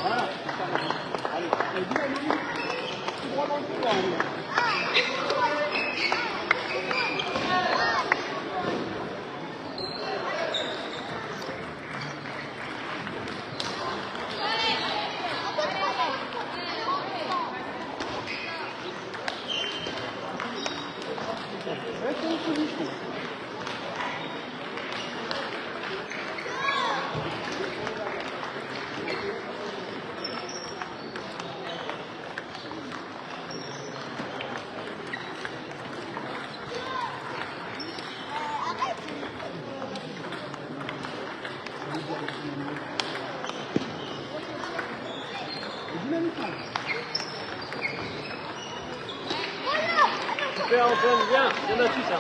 Voilà. Allez, tout droit dans le couloir. Super Antoine, viens, on a tout ça.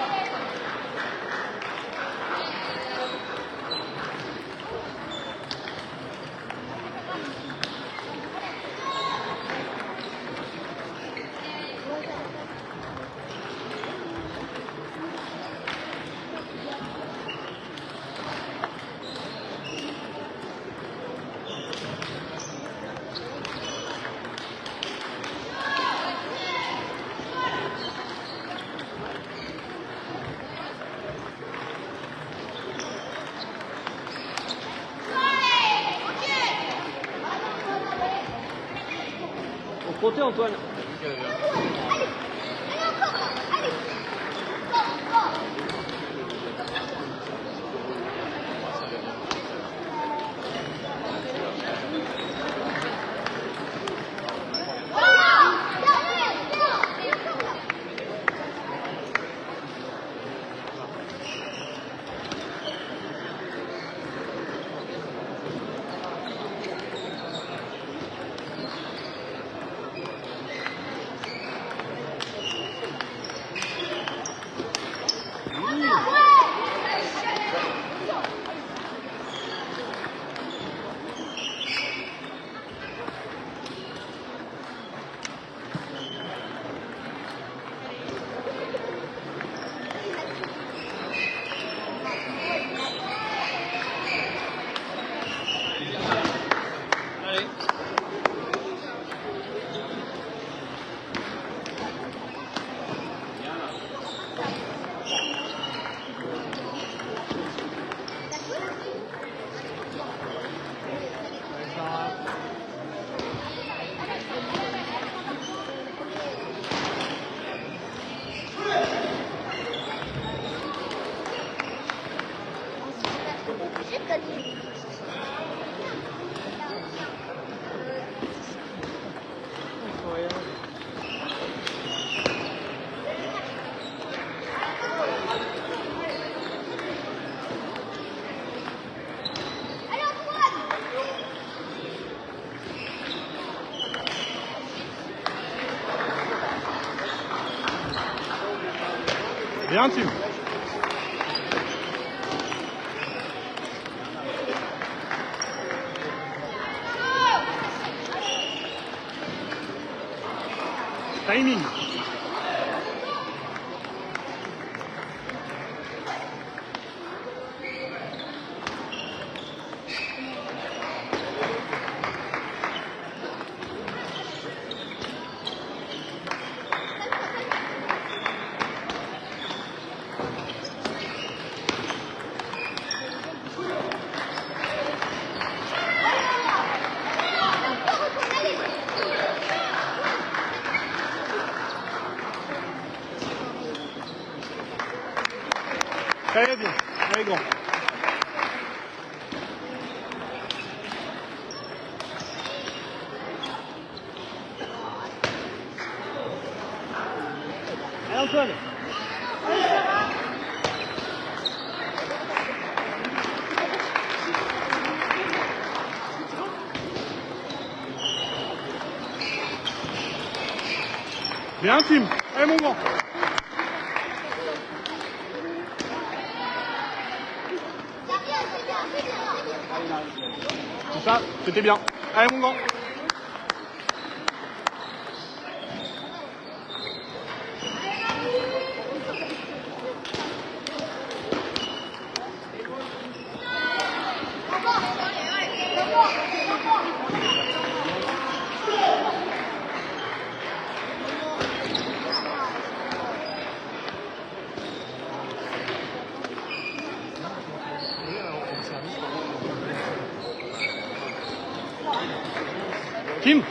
Faut compter Antoine. Bien, Tim. Timing. Très bien, très grand. Allez Antoine. Bien, Tim. Allez, mon grand. C'est ça, c'était bien. Allez, mon grand. Tim.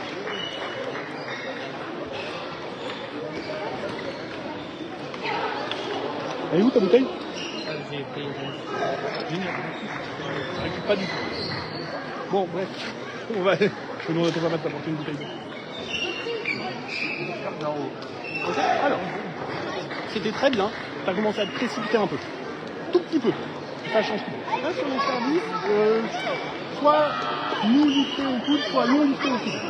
Elle est où ta bouteille? J'ai pris une. Pas du tout. Bon, bref. On va... Je te demande à ton papa de t'apporter une bouteille d'eau. Alors, c'était très bien. Tu as commencé à te précipiter un peu. Tout petit peu. Ça change tout. Là, sur les services, soit nous lifter au coude, soit non lifter au coude.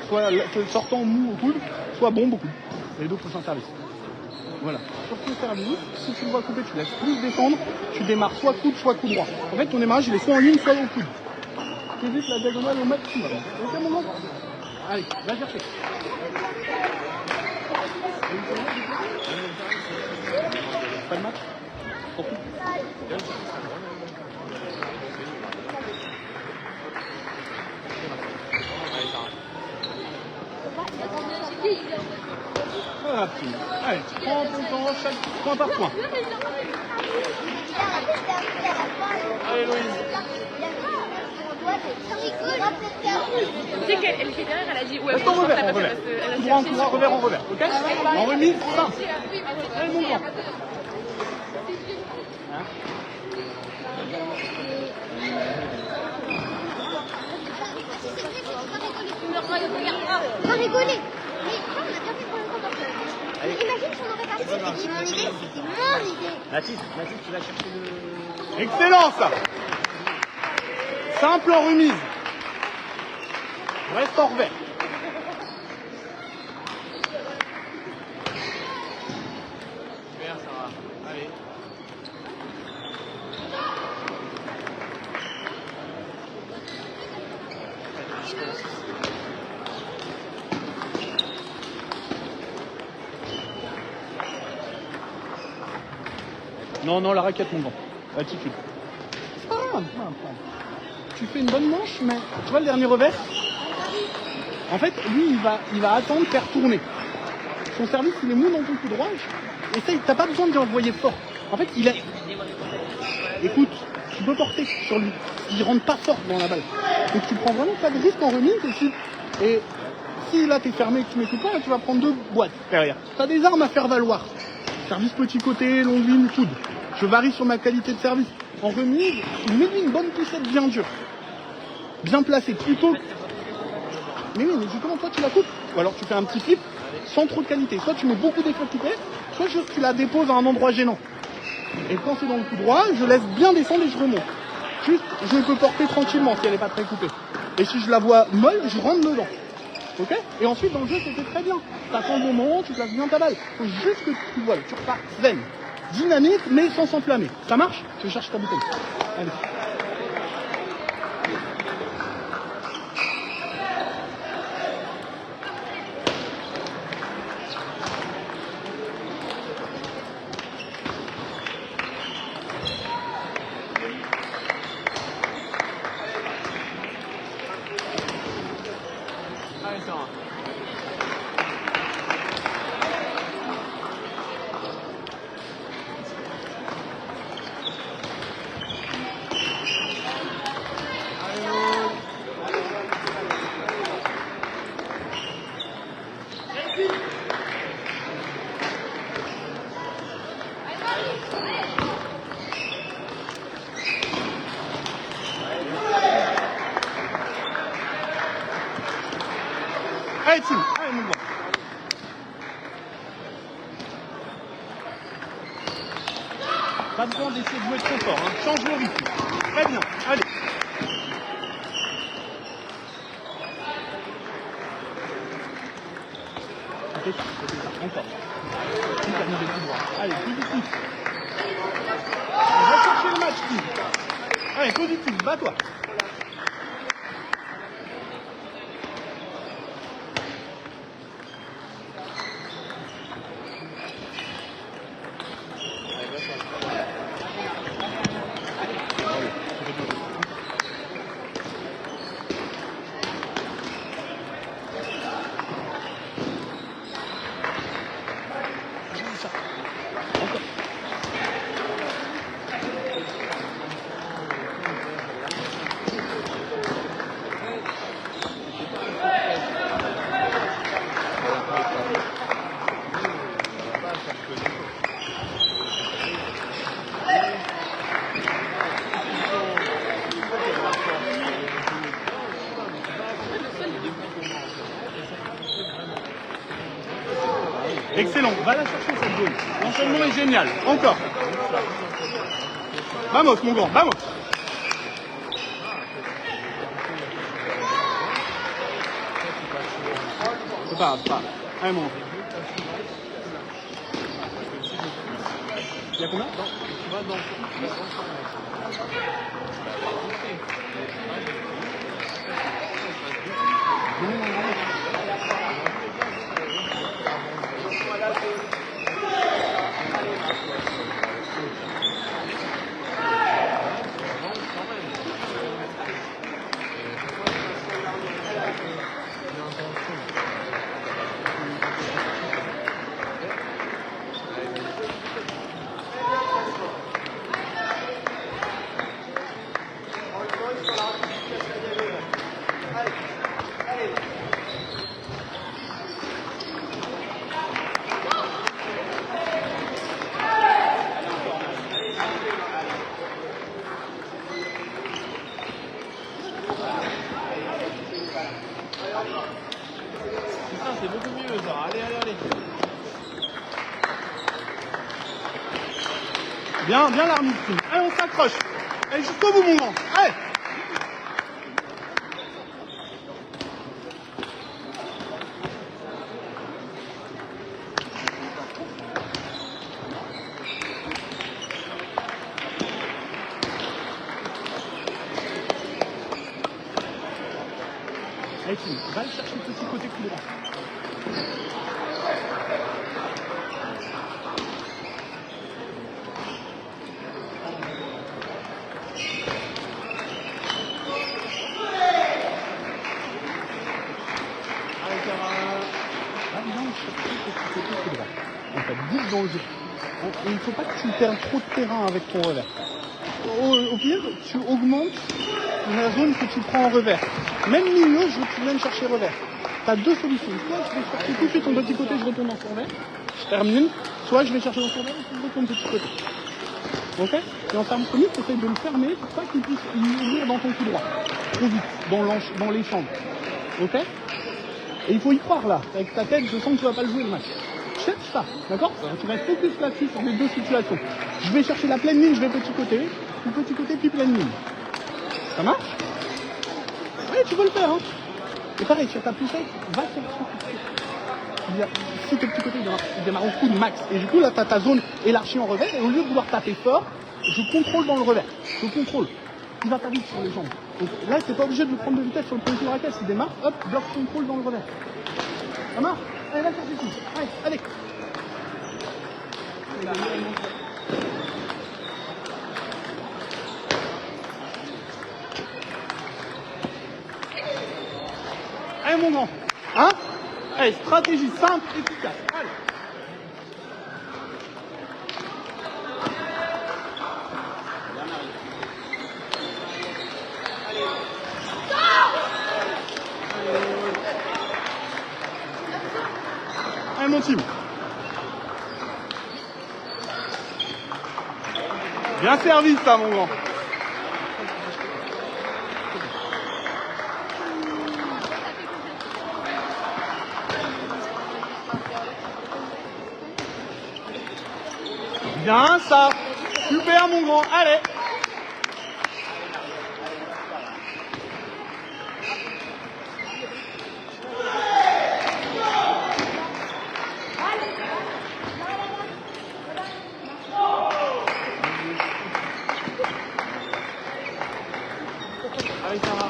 Soit sortant mou au coude, soit bombe au coude. Les deux prochains services. Voilà. Sur ton service, si tu le vois couper, tu laisses plus descendre, tu démarres soit coude, soit coup droit. En fait, ton démarrage, il est soit en ligne, soit au coude. Tu évites la diagonale au maximum. Ok, mon gars? Allez, va chercher. Pas de match? Pour qui? Ah, petit. Allez, prends ton temps, chaque point par point. Allez, Louise. Tu sais qu'elle était derrière, elle a dit ouais, Reste en bon, je pense revers, que en revers. elle a Tout droit, en cherché courant, revers, en revers. Ok? En remise, simple. Allez, mon grand. Hein? Pas rigoler. Mais ça, on a bien fait pour le comportement. Mais imagine si on aurait pas fait, c'est mon idée, c'est mon idée. Mathis, tu vas chercher le. Excellent, ça. Simple en remise. Reste en revers. Super, Sarah. Allez. Non, non, la raquette, mon grand. Attitude. Tu fais une bonne manche, mais tu vois le dernier revers? En fait, lui, il va attendre faire tourner. Son service, il est mou dans ton coup droit. Essaye, t'as pas besoin de l'envoyer fort. En fait, il est... Écoute, tu peux porter sur lui. Il rentre pas fort dans la balle. Donc tu prends vraiment pas de risque en remise. Et si là t'es fermé et que tu m'écoutes pas, là, tu vas prendre 2 boîtes derrière. T'as des armes à faire valoir. Service petit côté, longue ligne, coude. Je varie sur ma qualité de service. En remise, mets-lui une bonne poussette bien dure. Bien placée, plutôt. Mais oui, mais justement, toi tu la coupes. Ou alors tu fais un petit flip sans trop de qualité. Soit tu mets beaucoup d'effets coupés, soit juste tu la déposes à un endroit gênant. Et quand c'est dans le coup droit, je laisse bien descendre et je remonte. Juste, je peux porter tranquillement si elle n'est pas très coupée. Et si je la vois molle, je rentre dedans. Ok? Et ensuite, dans le jeu, c'était très bien. T'attends le moment, tu places bien ta balle. Faut juste que tu voles, tu repars zen. Dynamique, mais sans s'enflammer. Ça marche? Je cherche ta bouteille. Allez. Allez, Sarah. Allez, Tim. Allez, mon gars. Pas besoin d'essayer de jouer trop fort. Hein. Change le rythme. Très bien. Allez. Encore. Tim, t'as mis des coups droits. Allez, positif. Va chercher le match, Tim. Allez, positif. Bats-toi. Excellent. Va la chercher cette zone. L'enchaînement est génial. Encore. Vamos, mon grand. Vamos. C'est pas grave. Allez, mon grand. Il y a combien? Putain, c'est beaucoup mieux ça. Allez. Bien l'arme. Allez, on s'accroche. Allez, jusqu'au bout, mon grand. Allez. Allez, Tim, va le chercher le petit côté coup droit. En fait, vite dans le jeu. Il ne faut pas que tu perdes trop de terrain avec ton revers. Au pire, tu augmentes la zone que tu prends en revers. Même milieu, je veux que tu viennes chercher revers. Tu as deux solutions. Soit je vais chercher tout de suite ton petit côté, je retourne dans son revers, je termine. Soit je vais chercher dans son revers et je retourne ton petit côté. Ok? Et en termes premiers, tu essaies de le fermer pour pas qu'il puisse ouvrir dans ton coup droit. Trop vite, dans les chambres. Ok? Et il faut y croire là. Avec ta tête, je sens que tu vas pas le jouer le match. Cherche ça, d'accord? Tu restes focus là-dessus sur les deux situations. Je vais chercher la pleine ligne, je vais petit côté, puis pleine ligne. Ça marche? Oui, tu peux le faire, hein. Et pareil, sur ta poussette, va chercher. Si tes petits côtés démarrent au coup de max. Et du coup, là, tu as ta zone élargie en revers. Et au lieu de vouloir taper fort, je contrôle dans le revers. Je contrôle. Il va pas vite sur les jambes. Donc là, tu n'es pas obligé de le prendre de vitesse sur le premier de raquette. S'il démarre, hop, bloc contrôle dans le revers. Ça marche? Allez, va chercher ici. Allez. Allez, mon grand. Hein? Allez, stratégie simple, efficace. Allez. Allez, mon team. Bien servi, ça, mon grand. Bien, ça. Super, mon grand. Allez. Allez, ça va.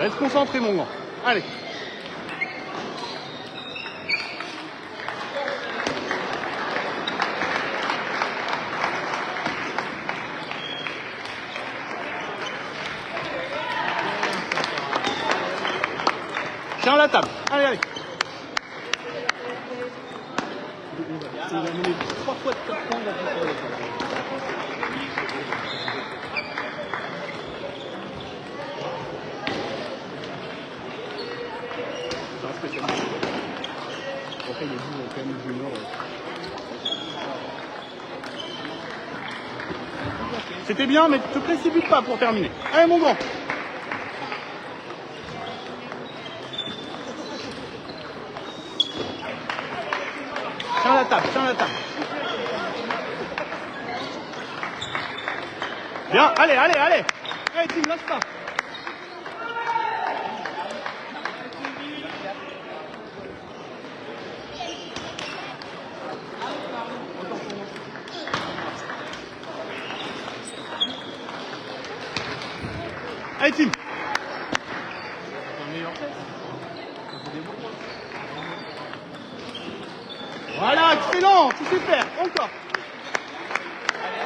Reste concentré, mon grand. Allez. Tiens la table. Allez. Il a mené 3 fois de 4 points dans le après, il est dit quand même junior. C'était bien, mais te précipite pas pour terminer. Allez, mon grand. Tiens la table, tiens la table. Bien, allez, allez, allez. Allez, Tim, lâche pas. Allez, Tim. Voilà, excellent, tu sais faire, encore.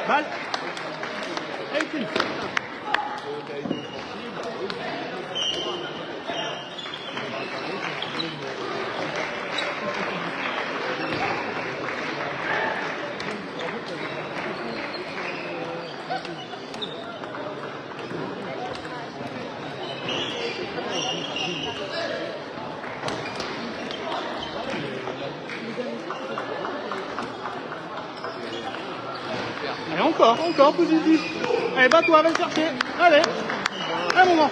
Balle. Allez, Tim. Allez, encore, positif. Allez, bats-toi, va le chercher. Allez, un moment.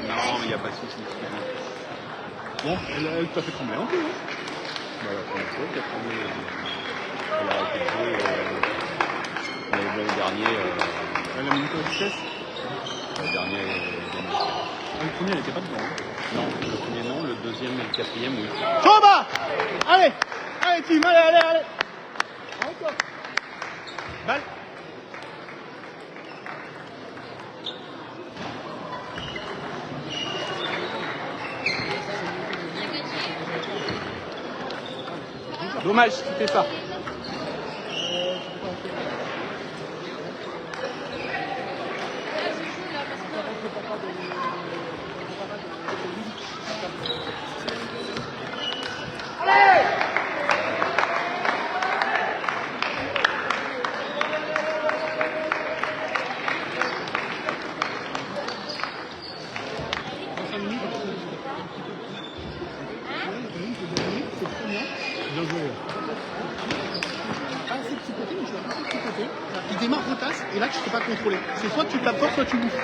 Non, mais il n'y a pas de souci. Bon, elle t'a fait trembler un peu, hein. Voilà, pour une fois, elle a été jouée l'année dernière. Elle a mis une peu de vitesse. La dernière. Le premier, elle était pas dedans. Hein. Non, le premier non, le deuxième et le quatrième, oui. Trop bas. Allez, allez, Tim, allez. Encore. Balle. Dommage si tu fais ça. Bien joué. Pas assez de petit côté, mais tu vas passer de petit côté. Il démarre rotasse et là tu ne peux pas contrôler. C'est soit tu tapes fort, soit tu bouffes.